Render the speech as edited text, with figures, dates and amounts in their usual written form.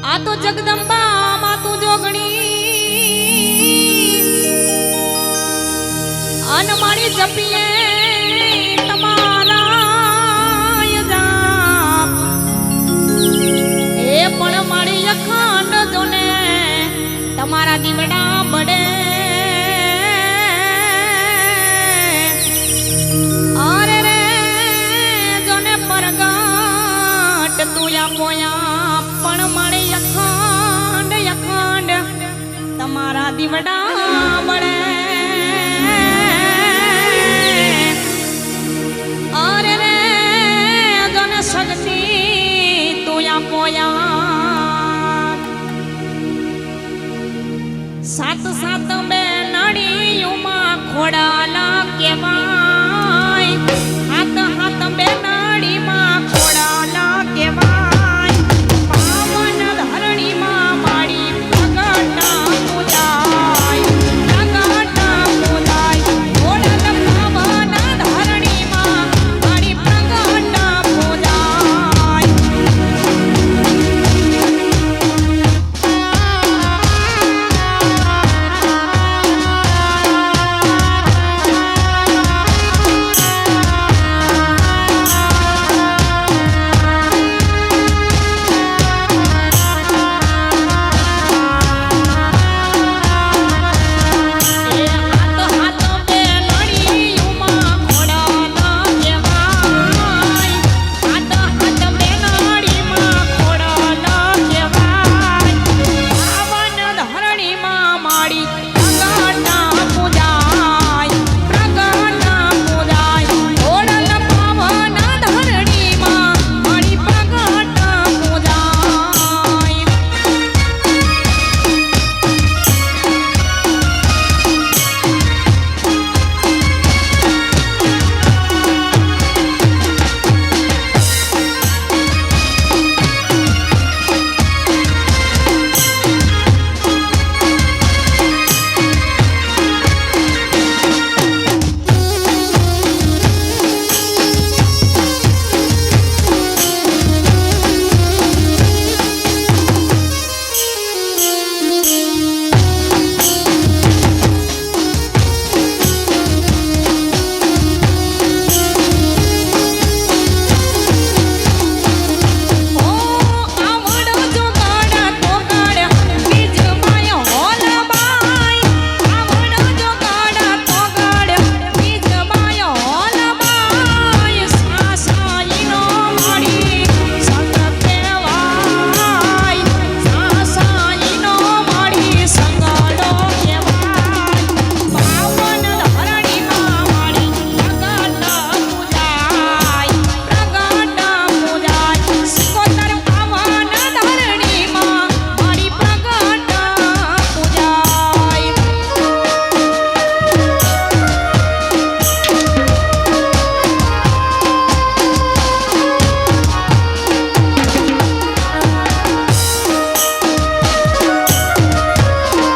આ તો જગદંબા માં તું જોગણી અન મારી જપીએ તમારા જાપ એ પણ મારી અખંડ જોને તમારા દીવડા બડે અરે રે જોને પરગટ તું પોયા પણ મારી અખંડ અખંડ તમારા દીવડા બડે અરે રે જોને શક્તિ તું પોયા સાત સાત બે